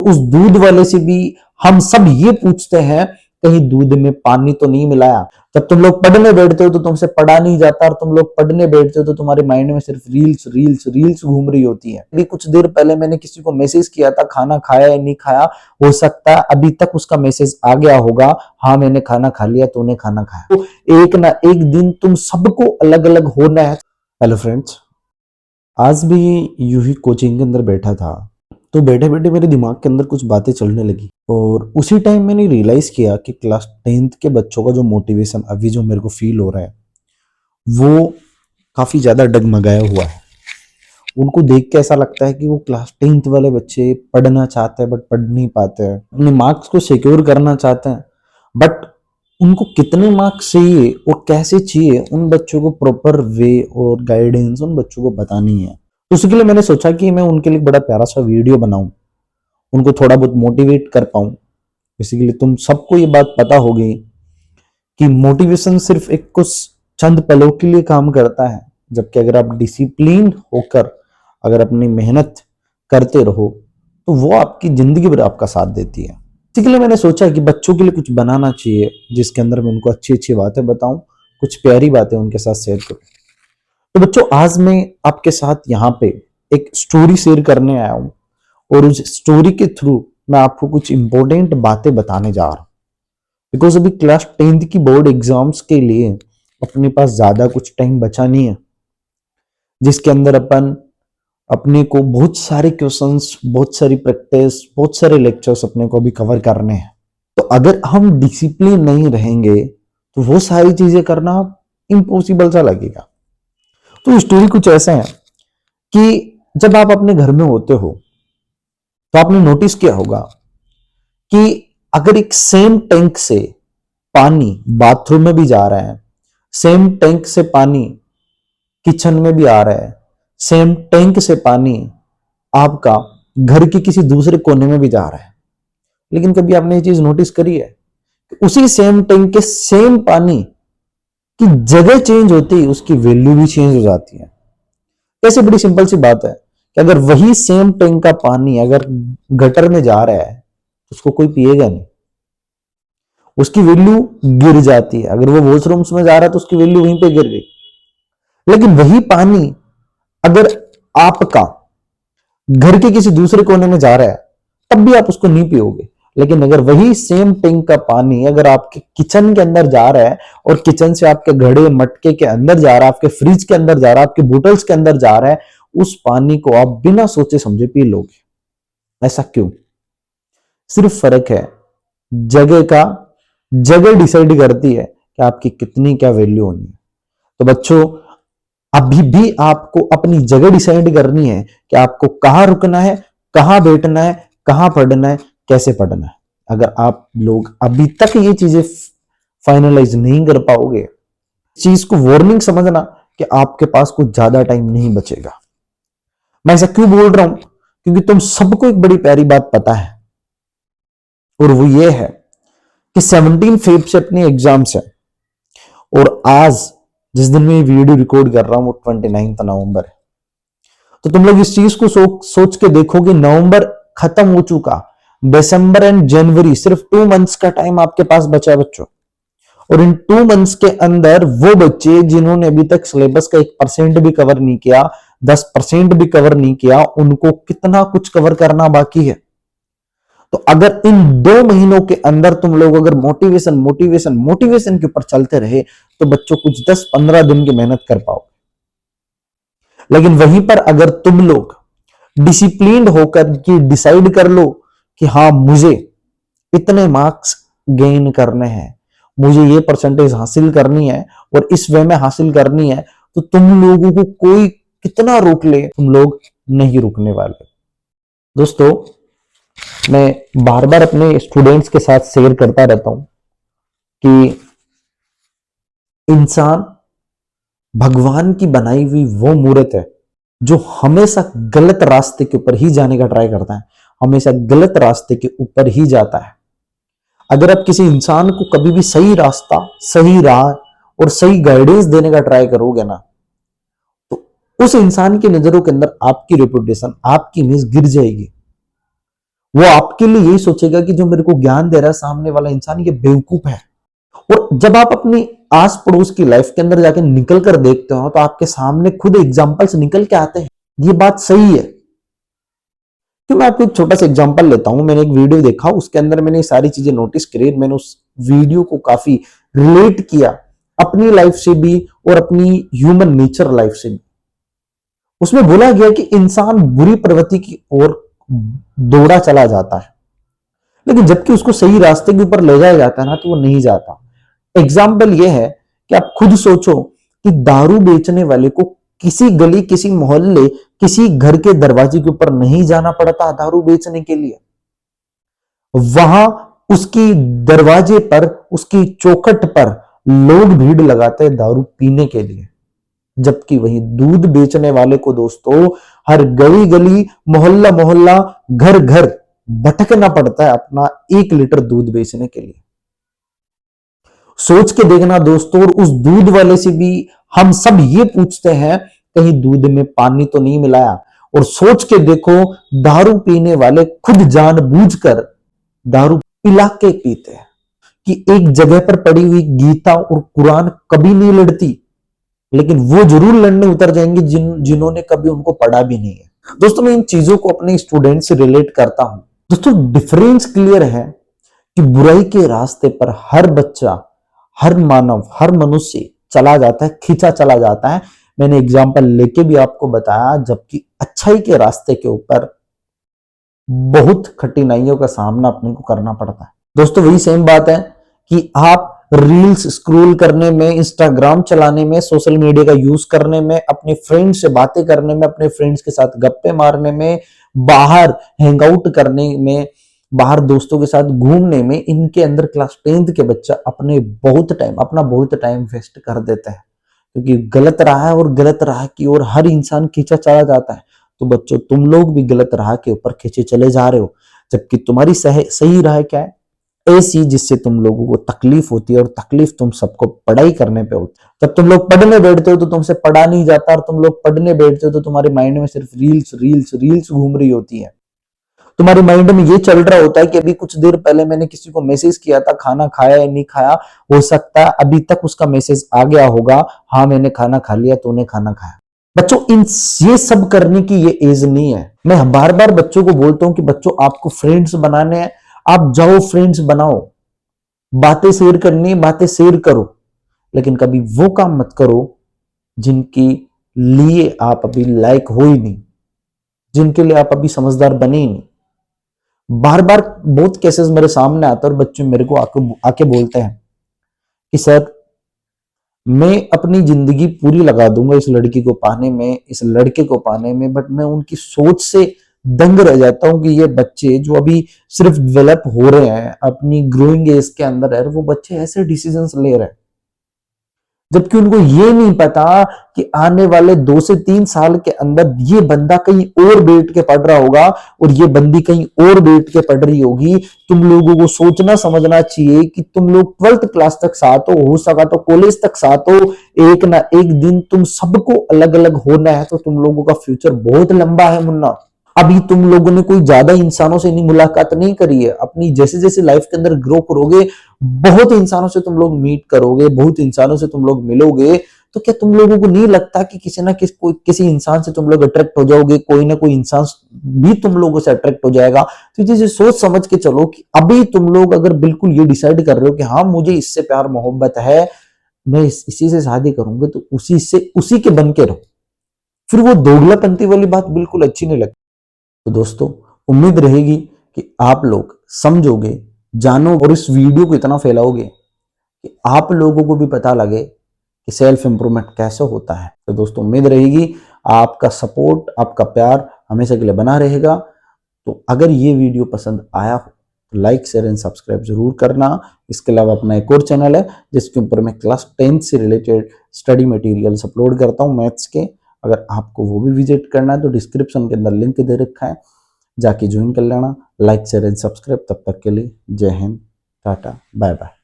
उस दूध वाले से भी हम सब ये पूछते हैं कहीं दूध में पानी तो नहीं मिलाया। जब तुम लोग पढ़ने बैठते हो तो तुमसे पढ़ा नहीं जाता, और तुम लोग पढ़ने बैठते हो तो तुम्हारे माइंड में सिर्फ रील्स रील्स रील्स घूम रही होती है। अभी कुछ देर पहले मैंने किसी को मैसेज किया था, खाना खाया या नहीं खाया, हो सकता है अभी तक उसका मैसेज आ गया होगा, हाँ मैंने खाना खा लिया, तूने खाना खाया। तो एक ना एक दिन तुम सबको अलग अलग होना है। हेलो फ्रेंड्स, आज भी यूं ही कोचिंग के अंदर बैठा था, तो बैठे बैठे मेरे दिमाग के अंदर कुछ बातें चलने लगी, और उसी टाइम मैंने रियलाइज किया कि क्लास 10th के बच्चों का जो मोटिवेशन अभी जो मेरे को फील हो रहा है वो काफी ज्यादा डगमगाया हुआ है। उनको देख के ऐसा लगता है कि वो क्लास 10th वाले बच्चे पढ़ना चाहते हैं बट पढ़ नहीं पाते हैं, अपने मार्क्स को सिक्योर करना चाहते हैं, बट उनको कितने मार्क्स चाहिए और कैसे चाहिए उन बच्चों को प्रॉपर वे और गाइडेंस उन बच्चों को पता नहीं है। तो उसके लिए मैंने सोचा कि मैं उनके लिए बड़ा प्यारा सा वीडियो बनाऊं, उनको थोड़ा बहुत मोटिवेट कर पाऊं। बेसिकली तुम सबको ये बात पता होगी कि मोटिवेशन सिर्फ एक कुछ चंद पलों के लिए काम करता है, जबकि अगर आप डिसिप्लिन होकर अगर अपनी मेहनत करते रहो तो वो आपकी जिंदगी भर आपका साथ देती है। इसी के लिए मैंने सोचा कि बच्चों के लिए कुछ बनाना चाहिए जिसके अंदर मैं उनको अच्छी अच्छी बातें बताऊं, कुछ प्यारी बातें उनके साथ शेयर करूं। तो बच्चों, आज मैं आपके साथ यहाँ पे एक स्टोरी शेयर करने आया हूं, और उस स्टोरी के थ्रू मैं आपको कुछ इंपॉर्टेंट बातें बताने जा रहा हूं। बिकॉज अभी क्लास 10th की बोर्ड एग्जाम्स के लिए अपने पास ज्यादा कुछ टाइम बचा नहीं है, जिसके अंदर अपन अपने को बहुत सारे क्वेश्चंस, बहुत सारी प्रैक्टिस, बहुत सारे लेक्चर्स अपने को अभी कवर करने हैं। तो अगर हम डिसिप्लिन नहीं रहेंगे तो वो सारी चीजें करना इम्पॉसिबल सा लगेगा। तो स्टोरी कुछ ऐसा है कि जब आप अपने घर में होते हो तो आपने नोटिस किया होगा कि अगर एक सेम टैंक से पानी बाथरूम में भी जा रहा है, सेम टैंक से पानी किचन में भी आ रहा है, सेम टैंक से पानी आपका घर के किसी दूसरे कोने में भी जा रहा है, लेकिन कभी आपने ये चीज नोटिस करी है कि उसी सेम टैंक के सेम पानी की जगह चेंज होती है, उसकी वैल्यू भी चेंज हो जाती है। कैसे? बड़ी सिंपल सी बात है कि अगर वही सेम टैंक का पानी अगर गटर में जा रहा है तो उसको कोई पिएगा नहीं, उसकी वैल्यू गिर जाती है। अगर वो वॉशरूम्स में जा रहा है तो उसकी वैल्यू वहीं पे गिर गई। लेकिन वही पानी अगर आपका घर के किसी दूसरे कोने में जा रहा है तब भी आप उसको नहीं पियोगे। लेकिन अगर वही सेम टैंक का पानी अगर आपके किचन के अंदर जा रहा है और किचन से आपके घड़े मटके के अंदर जा रहा है, आपके फ्रिज के अंदर जा रहा है, आपके बोतल्स के अंदर जा रहा है, उस पानी को आप बिना सोचे समझे पी लोगे। ऐसा क्यों? सिर्फ फर्क है जगह का। जगह डिसाइड करती है कि आपकी कितनी क्या वैल्यू होनी है। तो बच्चों, अभी भी आपको अपनी जगह डिसाइड करनी है कि आपको कहां रुकना है, कहां बैठना है, कहां पढ़ना है, कैसे पढ़ना है। अगर आप लोग अभी तक ये चीजें फाइनलाइज नहीं कर पाओगे, चीज को वार्निंग समझना कि आपके पास कुछ ज्यादा टाइम नहीं बचेगा। मैं ऐसा क्यों बोल रहा हूं? क्योंकि तुम सबको एक बड़ी प्यारी बात पता है, और वो ये है कि 17 फेब से अपनी एग्जाम्स है, और आज जिस दिन मैं वीडियो रिकॉर्ड कर रहा हूं वो 29 नवंबर है। तो तुम लोग इस चीज को सोच के देखो कि नवंबर खत्म हो चुका, दिसंबर एंड जनवरी सिर्फ 2 मंथ्स का टाइम आपके पास बचा है बच्चों। और इन 2 मंथ्स के अंदर वो बच्चे जिन्होंने अभी तक सिलेबस का 1% भी कवर नहीं किया, 10% भी कवर नहीं किया, उनको कितना कुछ कवर करना बाकी है। तो अगर इन 2 महीनों के अंदर तुम लोग अगर मोटिवेशन मोटिवेशन मोटिवेशन के ऊपर चलते रहे तो बच्चों कुछ 10-15 दिन की मेहनत कर पाओ। लेकिन वहीं पर अगर तुम लोग डिसिप्लिन्ड होकर कि डिसाइड कर लो कि हाँ मुझे इतने मार्क्स गेन करने हैं, मुझे ये परसेंटेज हासिल करनी है और इस वे में हासिल करनी है, तो तुम लोगों को कोई कितना रोक ले, तुम लोग नहीं रुकने वाले। दोस्तों, मैं बार बार अपने स्टूडेंट्स के साथ शेयर करता रहता हूं कि इंसान भगवान की बनाई हुई वो मूर्त है जो हमेशा गलत रास्ते के ऊपर ही जाने का ट्राई करता है, हमेशा गलत रास्ते के ऊपर ही जाता है। अगर आप किसी इंसान को कभी भी सही रास्ता, सही राह और सही गाइडेंस देने का ट्राई करोगे ना, तो उस इंसान की नजरों के अंदर आपकी रेपुटेशन, आपकी इमेज गिर जाएगी। वो आपके लिए यही सोचेगा कि जो मेरे को ज्ञान दे रहा है सामने वाला इंसान ये बेवकूफ है। और जब आप अपनी आस पड़ोस की लाइफ के अंदर जाके निकल कर देखते हो तो आपके सामने खुद एग्जाम्पल्स निकल के आते हैं, ये बात सही है। तो मैं आपको एक छोटा सा एग्जांपल लेता हूं। मैंने एक वीडियो देखा, उसके अंदर मैंने ये सारी चीजें नोटिस करी, मैंने उस वीडियो को काफी रिलेट किया अपनी लाइफ से भी और अपनी ह्यूमन नेचर लाइफ से भी। उसमें बोला गया कि इंसान बुरी प्रवृत्ति की ओर दौड़ा चला जाता है, लेकिन जबकि उसको सही रास्ते के ऊपर ले जाया जाता है ना, तो वो नहीं जाता। एग्जाम्पल ये है कि आप खुद सोचो कि दारू बेचने वाले को किसी गली, किसी मोहल्ले, किसी घर के दरवाजे के ऊपर नहीं जाना पड़ता दारू बेचने के लिए। वहां उसकी दरवाजे पर, उसकी चौखट पर लोग भीड़ लगाते हैं दारू पीने के लिए। जबकि वही दूध बेचने वाले को दोस्तों हर गली गली, मोहल्ला मोहल्ला, घर घर भटकना पड़ता है अपना 1 लीटर दूध बेचने के लिए। सोच के देखना दोस्तों, और उस दूध वाले से भी हम सब ये पूछते हैं कहीं दूध में पानी तो नहीं मिलाया। और सोच के देखो, दारू पीने वाले खुद जानबूझकर दारू पिला के पीते हैं कि एक जगह पर पड़ी हुई गीता और कुरान कभी नहीं लड़ती, लेकिन वो जरूर लड़ने उतर जाएंगे जिन्होंने कभी उनको पढ़ा भी नहीं है। दोस्तों मैं इन चीजों को अपने स्टूडेंट से रिलेट करता हूं। दोस्तों डिफरेंस क्लियर है कि बुराई के रास्ते पर हर बच्चा, हर मानव, हर मनुष्य चला जाता है, खींचा चला जाता है। मैंने एग्जाम्पल लेके भी आपको बताया, जबकि अच्छाई के रास्ते के ऊपर बहुत कठिनाइयों का सामना अपने को करना पड़ता है। दोस्तों वही सेम बात है कि आप रील्स स्क्रॉल करने में, इंस्टाग्राम चलाने में, सोशल मीडिया का यूज करने में, अपने फ्रेंड से बातें करने में, अपने फ्रेंड्स के साथ गप्पे मारने में, बाहर हैंग आउट करने में, बाहर दोस्तों के साथ घूमने में, इनके अंदर क्लास 10th के बच्चा अपना बहुत टाइम वेस्ट कर देता है, क्योंकि गलत राह है और गलत राह की ओर हर इंसान खींचा चला जाता है। तो बच्चों तुम लोग भी गलत राह के ऊपर खींचे चले जा रहे हो, जबकि तुम्हारी सही राह क्या है? ऐसी जिससे तुम लोगों को तकलीफ होती है, और तकलीफ तुम सबको पढ़ाई करने पे होती है। जब तुम लोग पढ़ने बैठते हो तो तुमसे पढ़ा नहीं जाता, और तुम लोग पढ़ने बैठते हो तो तुम्हारे माइंड में सिर्फ रील्स रील्स रील्स घूम रही होती है। तुम्हारे माइंड में ये चल रहा होता है कि अभी कुछ देर पहले मैंने किसी को मैसेज किया था, खाना खाया या नहीं खाया, हो सकता है अभी तक उसका मैसेज आ गया होगा, हाँ मैंने खाना खा लिया, तूने खाना खाया। बच्चों ये सब करने की ये एज नहीं है। मैं बार बार बच्चों को बोलता हूं कि बच्चों आपको फ्रेंड्स बनाने हैं, आप जाओ फ्रेंड्स बनाओ, बातें शेयर करनी, बातें शेयर करो, लेकिन कभी वो काम मत करो जिनके लिए आप अभी लायक हो ही नहीं, जिनके लिए आप अभी समझदार बने ही नहीं। बार बार बहुत केसेस मेरे सामने आते हैं और बच्चे मेरे को आके बोलते हैं कि सर मैं अपनी जिंदगी पूरी लगा दूंगा इस लड़की को पाने में, इस लड़के को पाने में, बट मैं उनकी सोच से दंग रह जाता हूं कि ये बच्चे जो अभी सिर्फ डेवलप हो रहे हैं, अपनी ग्रोइंग एज के अंदर है, वो बच्चे ऐसे डिसीजंस ले रहे हैं, जबकि उनको ये नहीं पता कि आने वाले 2 से 3 साल के अंदर ये बंदा कहीं और बैठ के पढ़ रहा होगा और ये बंदी कहीं और बैठ के पढ़ रही होगी। तुम लोगों को सोचना समझना चाहिए कि तुम लोग 12th क्लास तक साथ हो सका तो कॉलेज तक साथ हो, एक ना एक दिन तुम सबको अलग अलग होना है। तो तुम लोगों का फ्यूचर बहुत लंबा है मुन्ना। अभी तुम लोगों ने कोई ज्यादा इंसानों से नहीं मुलाकात नहीं करी है। अपनी जैसे जैसे लाइफ के अंदर ग्रो करोगे, बहुत इंसानों से तुम लोग मीट करोगे, बहुत इंसानों से तुम लोग मिलोगे, तो क्या तुम लोगों को नहीं लगता कि किसी इंसान से तुम लोग अट्रैक्ट हो जाओगे, कोई ना कोई इंसान भी तुम लोगों से अट्रैक्ट हो जाएगा। तो ये सोच समझ के चलो कि अभी तुम लोग अगर बिल्कुल ये डिसाइड कर रहे हो कि हाँ मुझे इससे प्यार मोहब्बत है, मैं इसी से शादी करूंगी, तो उसी के बन के रहो। फिर वो दोगलापंती वाली बात बिल्कुल अच्छी नहीं लगती। तो दोस्तों उम्मीद रहेगी कि आप लोग समझोगे, जानो, और इस वीडियो को इतना फैलाओगे कि आप लोगों को भी पता लगे कि सेल्फ इंप्रूवमेंट कैसे होता है। तो दोस्तों उम्मीद रहेगी आपका सपोर्ट, आपका प्यार हमेशा के लिए बना रहेगा। तो अगर ये वीडियो पसंद आया हो तो लाइक, शेयर एंड सब्सक्राइब जरूर करना। इसके अलावा अपना एक और चैनल है जिसके ऊपर मैं क्लास 10th से रिलेटेड स्टडी मटेरियल्स अपलोड करता हूँ मैथ्स के। अगर आपको वो भी विजिट करना है तो डिस्क्रिप्शन के अंदर लिंक दे रखा है, जाके ज्वाइन कर लेना। Like, share and subscribe. तब तक के लिए जय हिंद, टाटा, बाय बाय।